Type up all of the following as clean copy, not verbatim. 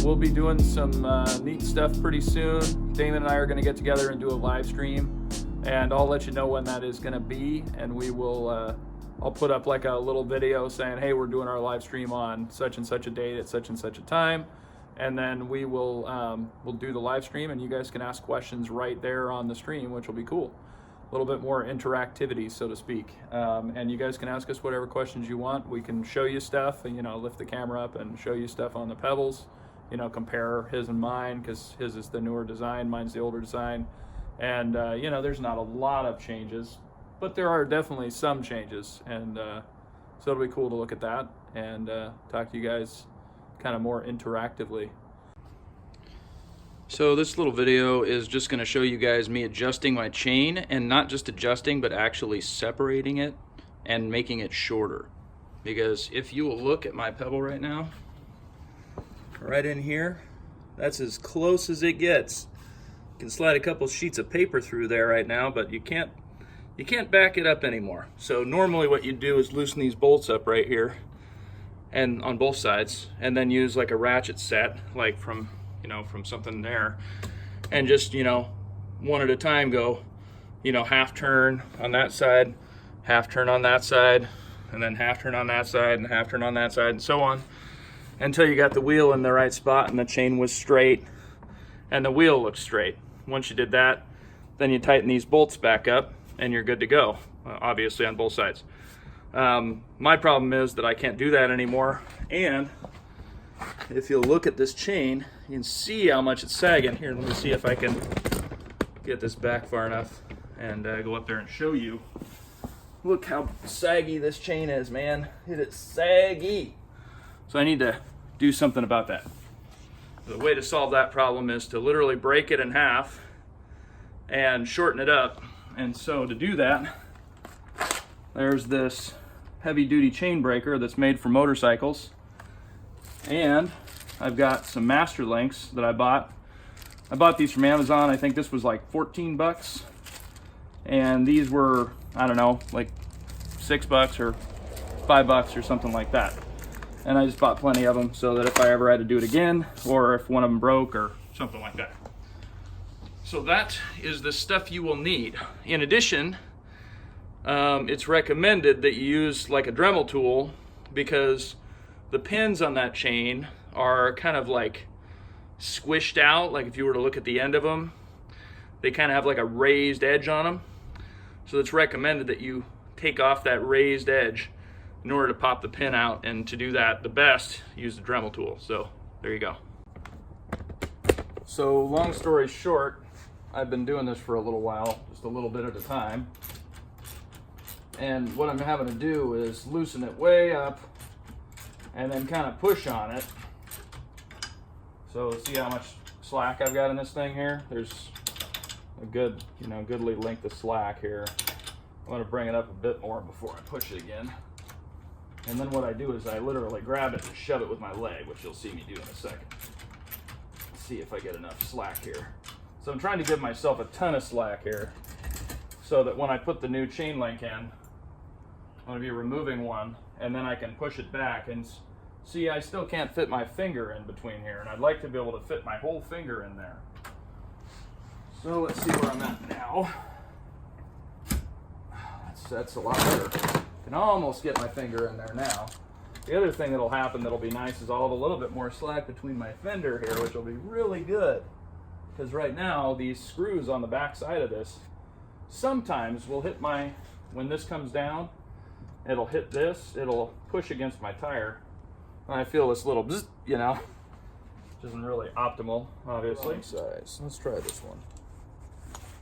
we'll be doing some neat stuff pretty soon. Damon and I are going to get together and do a live stream, and I'll let you know when that is going to be, and we will I'll put up like a little video saying, hey, we're doing our live stream on such and such a date at such and such a time, and then we will we'll do the live stream, and you guys can ask questions right there on the stream, which will be cool. A little bit more interactivity, so to speak, and you guys can ask us whatever questions you want. We can show you stuff, and lift the camera up and show you stuff on the pedals, compare his and mine, because his is the newer design, mine's the older design, and there's not a lot of changes, but there are definitely some changes, and so it'll be cool to look at that and talk to you guys kind of more interactively. So this little video is just going to show you guys me adjusting my chain, and not just adjusting, but actually separating it and making it shorter. Because if you will look at my PEBL right now, right in here, that's as close as it gets. You can slide a couple sheets of paper through there right now, but you can't back it up anymore. So normally what you do is loosen these bolts up right here and on both sides, and then use like a ratchet set, like from something there, and just one at a time go half turn on that side, half turn on that side, and then half turn on that side, and half turn on that side, and so on, until you got the wheel in the right spot and the chain was straight and the wheel looks straight. Once you did that, then you tighten these bolts back up and you're good to go, obviously on both sides. My problem is that I can't do that anymore, and if you'll look at this chain, you can see how much it's sagging. Here, let me see if I can get this back far enough and go up there and show you. Look how saggy this chain is, man. It is saggy. So I need to do something about that. The way to solve that problem is to literally break it in half and shorten it up. And so to do that, there's this heavy duty chain breaker that's made for motorcycles. And I've got some master links that I bought. I bought these from Amazon. I think this was like 14 bucks. And these were, I don't know, like $6 or $5 or something like that. And I just bought plenty of them so that if I ever had to do it again, or if one of them broke or something like that. So that is the stuff you will need. In addition, it's recommended that you use like a Dremel tool, because the pins on that chain are kind of like squished out. Like if you were to look at the end of them, they kind of have like a raised edge on them. So it's recommended that you take off that raised edge in order to pop the pin out, and to do that the best, use the Dremel tool. So there you go. So long story short, I've been doing this for a little while, just a little bit at a time, and what I'm having to do is loosen it way up and then kind of push on it. So see how much slack I've got in this thing here? There's a good, goodly length of slack here. I'm going to bring it up a bit more before I push it again. And then what I do is I literally grab it and shove it with my leg, which you'll see me do in a second. Let's see if I get enough slack here. So I'm trying to give myself a ton of slack here, so that when I put the new chain link in, I'm going to be removing one, and then I can push it back. And see, I still can't fit my finger in between here, and I'd like to be able to fit my whole finger in there. So let's see where I'm at now. That's a lot better. I can almost get my finger in there now. The other thing that'll happen that'll be nice is I'll have a little bit more slack between my fender here, which will be really good. Because right now, these screws on the back side of this sometimes will hit when this comes down, it'll hit this, it'll push against my tire. And I feel this little bzz, which isn't really optimal, obviously. Wrong size. Let's try this one.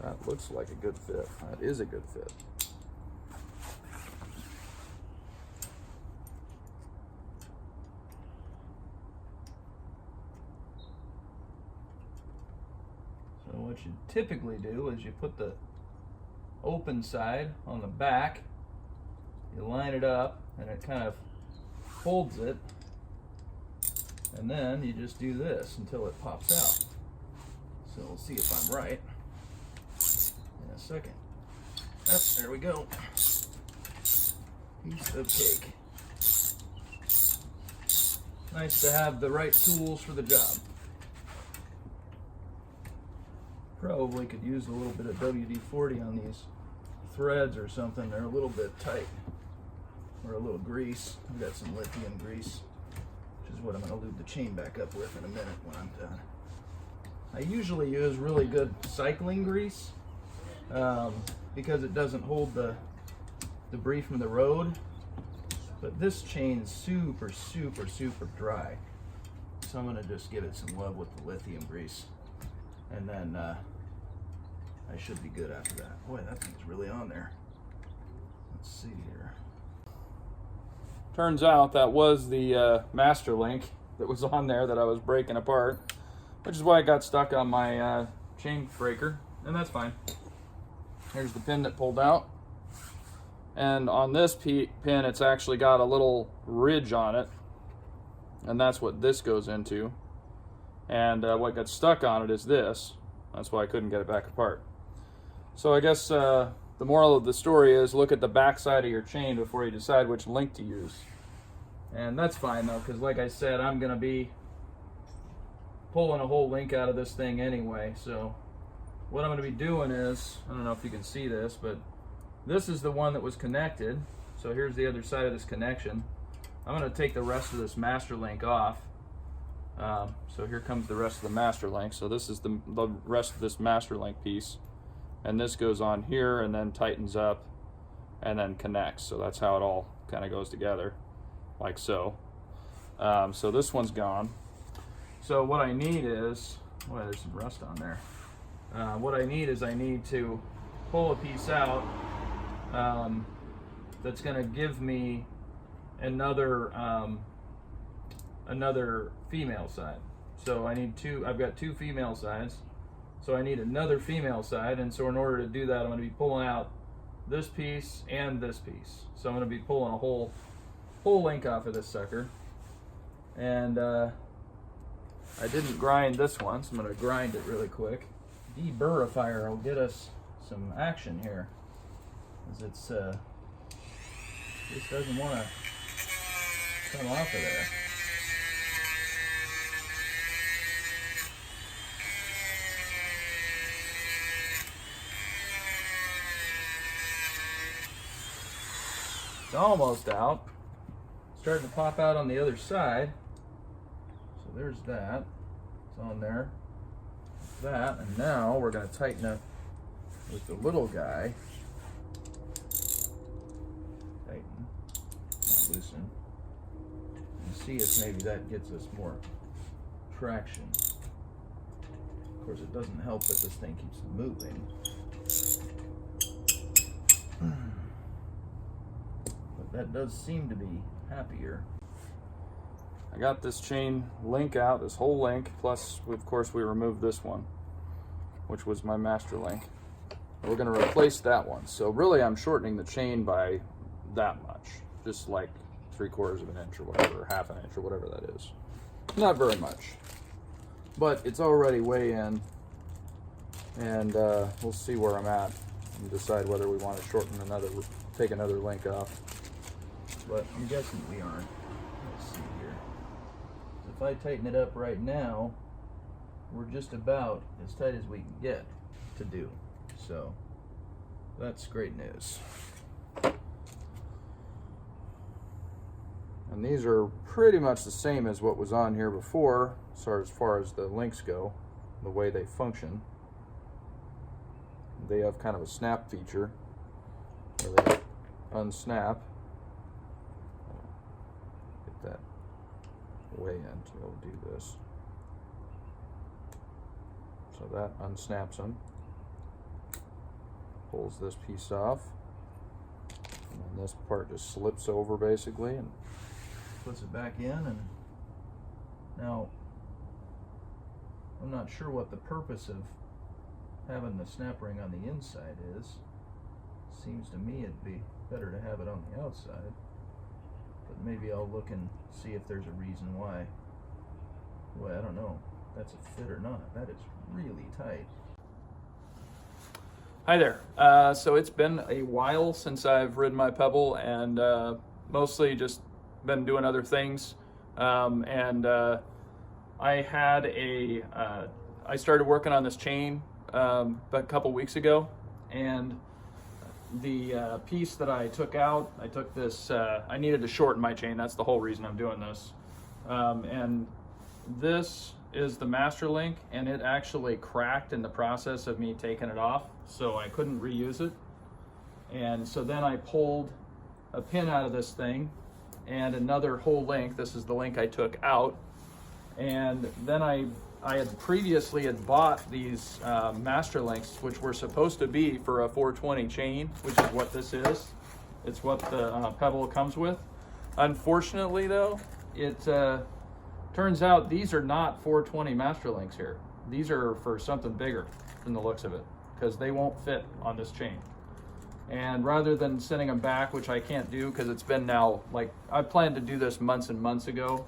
That looks like a good fit. That is a good fit. So what you typically do is you put the open side on the back, you line it up, and it kind of holds it, and then you just do this until it pops out. So we'll see if I'm right in a second. Oh, there we go. Piece of cake. Nice to have the right tools for the job. Probably could use a little bit of WD-40 on these threads or something. They're a little bit tight, or a little grease. I've got some lithium grease, which is what I'm going to lube the chain back up with in a minute when I'm done. I usually use really good cycling grease because it doesn't hold the debris from the road, but this chain's super dry, so I'm going to just give it some love with the lithium grease, and then I should be good after that. Boy, that thing's really on there. Let's see here. Turns out that was the master link that was on there that I was breaking apart, which is why it got stuck on my chain breaker, and that's fine. Here's the pin that pulled out, and on this pin it's actually got a little ridge on it, and that's what this goes into, and what got stuck on it is this. That's why I couldn't get it back apart. So I guess the moral of the story is look at the back side of your chain before you decide which link to use. And that's fine though, because like I said, I'm going to be pulling a whole link out of this thing anyway. So what I'm going to be doing is, I don't know if you can see this, but this is the one that was connected. So here's the other side of this connection. I'm going to take the rest of this master link off. So here comes the rest of the master link. So this is the rest of this master link piece. And this goes on here and then tightens up and then connects. So that's how it all kind of goes together, like so. So this one's gone. So what I need is, well, there's some rust on there. What I need is I need to pull a piece out that's going to give me another another female side. So I need I've got two female sides. So I need another female side, and so in order to do that, I'm going to be pulling out this piece and this piece. So I'm going to be pulling a whole link off of this sucker. And I didn't grind this one, so I'm going to grind it really quick. Deburrifier will get us some action here, because it's this doesn't want to come off of there. It's almost out. Starting to pop out on the other side. So there's that. It's on there. That, and now we're going to tighten up with the little guy. Tighten, not loosen. And see if maybe that gets us more traction. Of course, it doesn't help that this thing keeps moving. That does seem to be happier. I got this chain link out, this whole link, plus of course we removed this one, which was my master link. We're going to replace that one. So really I'm shortening the chain by that much, just like 3/4 of an inch or whatever, or half an inch or whatever that is. Not very much, but it's already way in, and we'll see where I'm at and decide whether we want to take another link off. But I'm guessing we aren't. Let's see here. If I tighten it up right now, we're just about as tight as we can get to do. So that's great news. And these are pretty much the same as what was on here before, as far as the links go, the way they function. They have kind of a snap feature where they unsnap. That way in to be able to do this. So that unsnaps them, pulls this piece off, and then this part just slips over basically and puts it back in. And now I'm not sure what the purpose of having the snap ring on the inside is. Seems to me it'd be better to have it on the outside. But maybe I'll look and see if there's a reason why. Well, I don't know if that's a fit or not. That is really tight. Hi there. So it's been a while since I've ridden my Pebble, and mostly just been doing other things. I started working on this chain a couple weeks ago, and the piece that I took out, I took this, I needed to shorten my chain. That's the whole reason I'm doing this. And this is the master link, and it actually cracked in the process of me taking it off, so I couldn't reuse it. And so then I pulled a pin out of this thing and another whole link. This is the link I took out. And then I had previously bought these master links, which were supposed to be for a 420 chain, which is what this is. It's what the PEBL comes with. Unfortunately though, it turns out these are not 420 master links here. These are for something bigger from the looks of it, because they won't fit on this chain. And rather than sending them back, which I can't do because it's been now, like, I planned to do this months and months ago.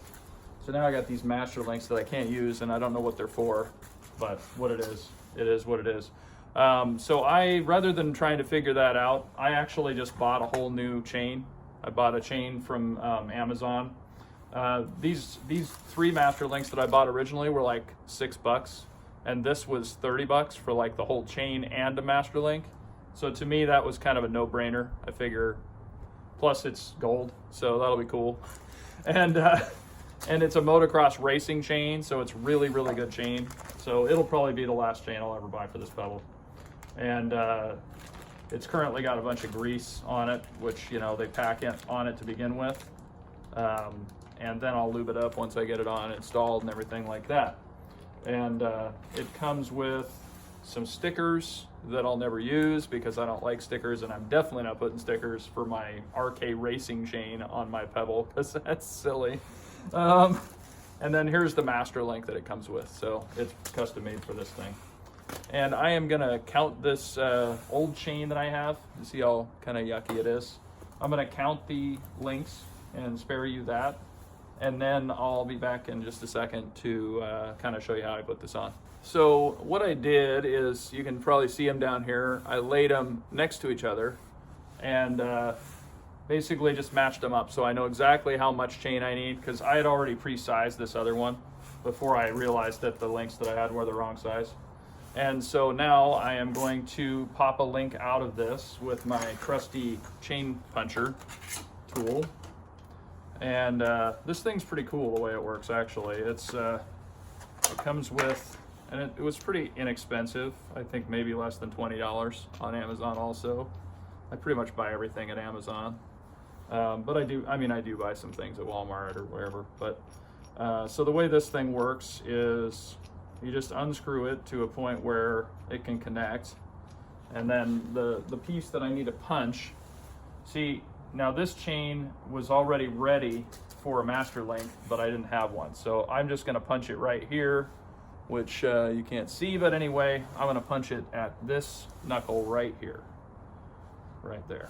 So now I got these master links that I can't use, and I don't know what they're for, but what it is what it is. So rather than trying to figure that out, I actually just bought a whole new chain. I bought a chain from Amazon. These 3 master links that I bought originally were like $6, and this was $30 for like the whole chain and a master link. So to me, that was kind of a no-brainer. I figure, plus it's gold, so that'll be cool. And it's a motocross racing chain, so it's really, really good chain. So it'll probably be the last chain I'll ever buy for this PEBL. And it's currently got a bunch of grease on it, which, you know, they pack it on it to begin with. And then I'll lube it up once I get it on installed and everything like that. And it comes with some stickers that I'll never use because I don't like stickers, and I'm definitely not putting stickers for my RK racing chain on my PEBL because that's silly. And then here's the master link that it comes with, so it's custom made for this thing. And I am gonna count this old chain that I have to see how kind of yucky it is. I'm gonna count the links and spare you that, and then I'll be back in just a second to kind of show you how I put this on. So what I did is, you can probably see them down here, I laid them next to each other and basically just matched them up so I know exactly how much chain I need, because I had already pre-sized this other one before I realized that the links that I had were the wrong size. And so now I am going to pop a link out of this with my trusty chain puncher tool. And this thing's pretty cool the way it works, actually. It comes with, and it was pretty inexpensive. I think maybe less than $20 on Amazon also. I pretty much buy everything at Amazon. But I do buy some things at Walmart or wherever. But so the way this thing works is you just unscrew it to a point where it can connect. And then the piece that I need to punch, see, now this chain was already ready for a master link, but I didn't have one. So I'm just gonna punch it right here, which you can't see, but anyway, I'm gonna punch it at this knuckle right here, right there.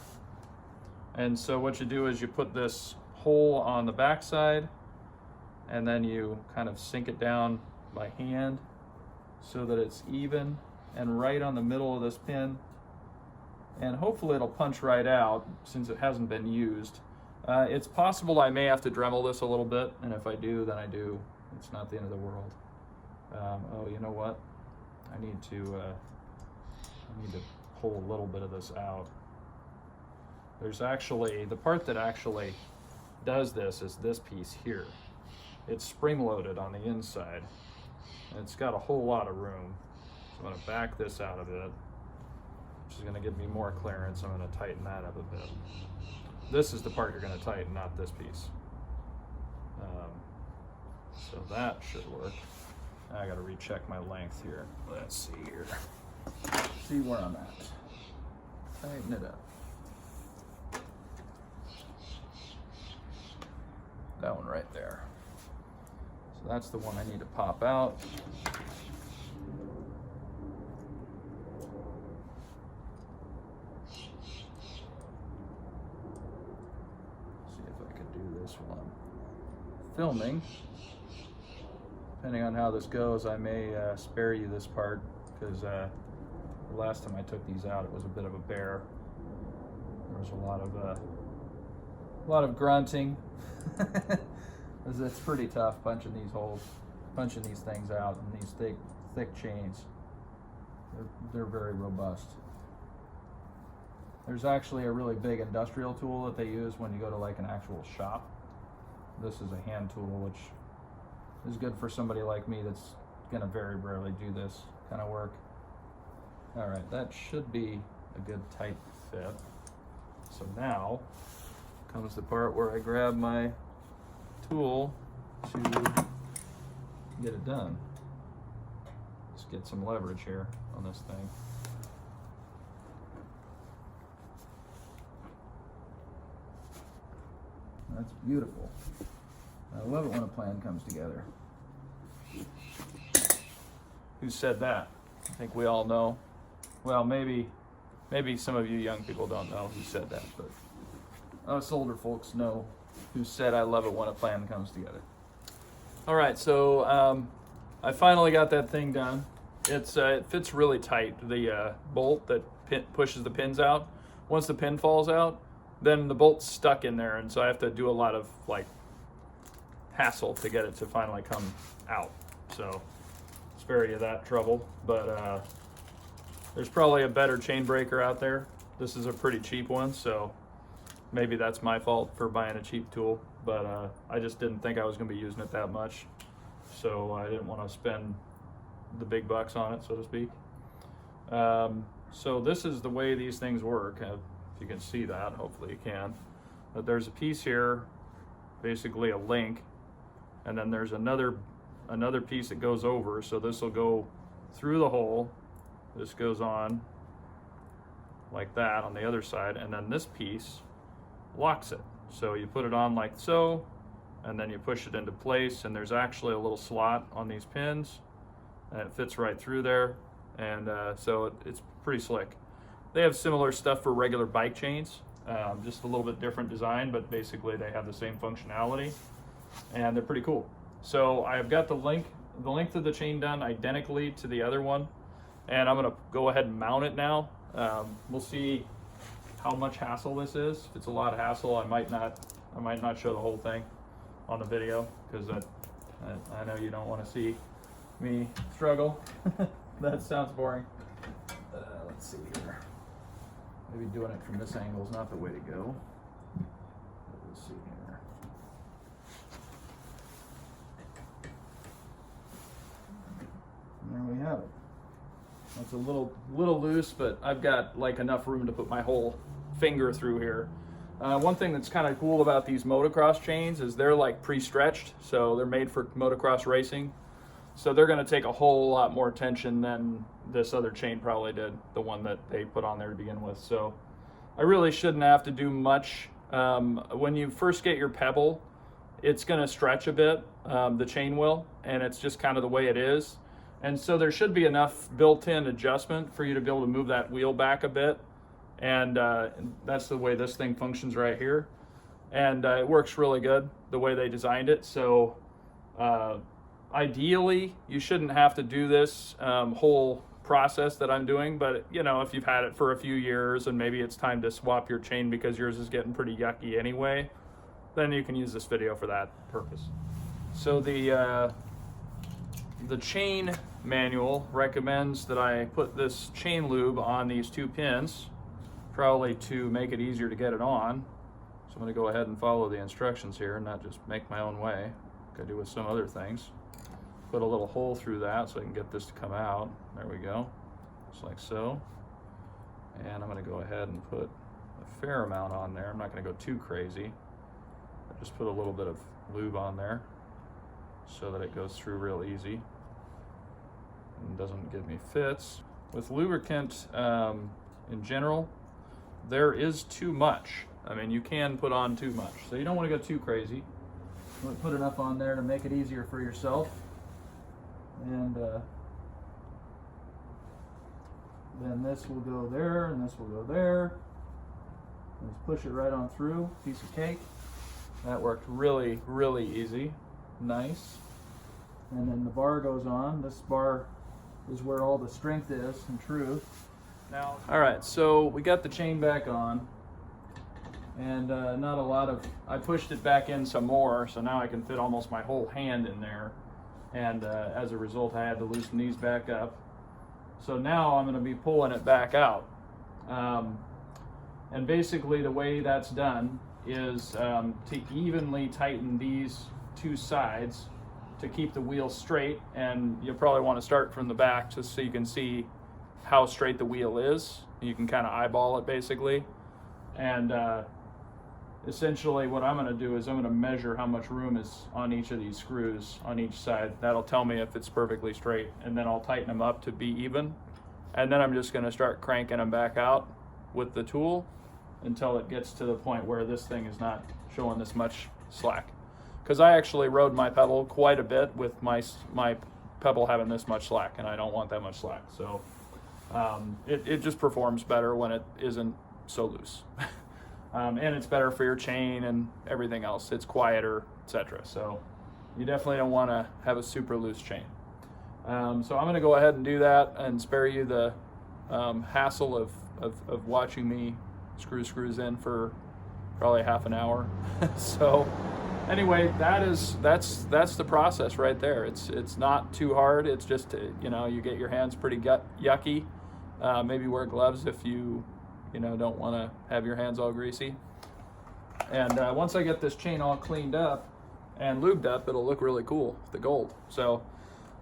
And so what you do is you put this hole on the back side, and then you kind of sink it down by hand so that it's even and right on the middle of this pin. And hopefully it'll punch right out since it hasn't been used. It's possible I may have to Dremel this a little bit, and if I do, then I do. It's not the end of the world. Oh, you know what? I need to pull a little bit of this out. There's actually, the part that actually does this is this piece here. It's spring-loaded on the inside, and it's got a whole lot of room. So I'm gonna back this out a bit, which is gonna give me more clearance. I'm gonna tighten that up a bit. This is the part you're gonna tighten, not this piece. So that should work. I gotta recheck my length here. Let's see here. See where I'm at. Tighten it up. That one right there. So that's the one I need to pop out. See if I can do this while I'm filming. Depending on how this goes, I may spare you this part, because the last time I took these out, it was a bit of a bear. There was a lot of grunting. It's pretty tough punching these holes, punching these things out in these thick chains. They're very robust. There's actually a really big industrial tool that they use when you go to like an actual shop. This is a hand tool, which is good for somebody like me that's gonna very rarely do this kind of work. All right, that should be a good tight fit. So now comes the part where I grab my tool to get it done. Let's get some leverage here on this thing. That's beautiful. I love it when a plan comes together. Who said that? I think we all know. Well, maybe some of you young people don't know who said that, but us older folks know who said I love it when a plan comes together. All right, so I finally got that thing done. It fits really tight. The bolt that pushes the pins out. Once the pin falls out, then the bolt's stuck in there, and so I have to do a lot of like hassle to get it to finally come out. So it's very that trouble, but there's probably a better chain breaker out there. This is a pretty cheap one, so maybe that's my fault for buying a cheap tool, but I just didn't think I was going to be using it that much, so I didn't want to spend the big bucks on it, so to speak. So this is the way these things work. If you can see that, hopefully you can. But there's a piece here, basically a link, and then there's another piece that goes over, so this will go through the hole. This goes on like that on the other side, and then this piece locks it. So you put it on like so, and then you push it into place, and there's actually a little slot on these pins, and it fits right through there, and so it's pretty slick. They have similar stuff for regular bike chains, just a little bit different design, but basically they have the same functionality, and they're pretty cool. So I've got the length of the chain done identically to the other one, and I'm gonna go ahead and mount it now. We'll see how much hassle this is. If it's a lot of hassle, I might not show the whole thing on the video, because I know you don't want to see me struggle. That sounds boring. Let's see here. Maybe doing it from this angle is not the way to go. Let's see here. And there we have it. It's a little loose, but I've got like enough room to put my whole finger through here. One thing that's kind of cool about these motocross chains is they're like pre-stretched, so they're made for motocross racing. So they're going to take a whole lot more tension than this other chain probably did, the one that they put on there to begin with. So I really shouldn't have to do much. When you first get your PEBL, it's going to stretch a bit, the chain will, and it's just kind of the way it is. And so there should be enough built-in adjustment for you to be able to move that wheel back a bit. And that's the way this thing functions right here. And it works really good the way they designed it. So ideally, you shouldn't have to do this whole process that I'm doing. But you know, if you've had it for a few years and maybe it's time to swap your chain because yours is getting pretty yucky anyway, then you can use this video for that purpose. So the chain manual recommends that I put this chain lube on these two pins, probably to make it easier to get it on. So I'm going to go ahead and follow the instructions here and not just make my own way, like I do with some other things. Put a little hole through that so I can get this to come out. There we go, just like so. And I'm going to go ahead and put a fair amount on there. I'm not going to go too crazy. I just put a little bit of lube on there so that it goes through real easy and doesn't give me fits. With lubricant in general, there is too much. I mean, you can put on too much, so you don't want to go too crazy. You want to put enough on there to make it easier for yourself. And then this will go there, and this will go there. And just push it right on through, piece of cake. That worked really, really easy. Nice. And then the bar goes on. This bar is where all the strength is in truth. Now, all right, so we got the chain back on, and not a lot of, I pushed it back in some more, so now I can fit almost my whole hand in there. And as a result, I had to loosen these back up. So now I'm going to be pulling it back out. And basically the way that's done is to evenly tighten these two sides to keep the wheel straight. And you'll probably want to start from the back just so you can see how straight the wheel is. You can kind of eyeball it basically. And essentially what I'm going to do is I'm going to measure how much room is on each of these screws on each side. That'll tell me if it's perfectly straight, and then I'll tighten them up to be even. And then I'm just going to start cranking them back out with the tool until it gets to the point where this thing is not showing this much slack. Because I actually rode my pedal quite a bit with my pedal having this much slack, and I don't want that much slack. So it just performs better when it isn't so loose. And it's better for your chain and everything else. It's quieter, etc. So you definitely don't want to have a super loose chain. So I'm going to go ahead and do that and spare you the hassle of watching me screw screws in for probably half an hour. So anyway, that's the process right there. It's not too hard. It's just you get your hands pretty yucky. Maybe wear gloves if you don't want to have your hands all greasy. And once I get this chain all cleaned up and lubed up, it'll look really cool, the gold. So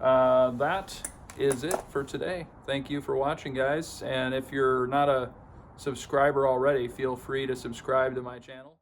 that is it for today. Thank you for watching, guys. And if you're not a subscriber already, feel free to subscribe to my channel.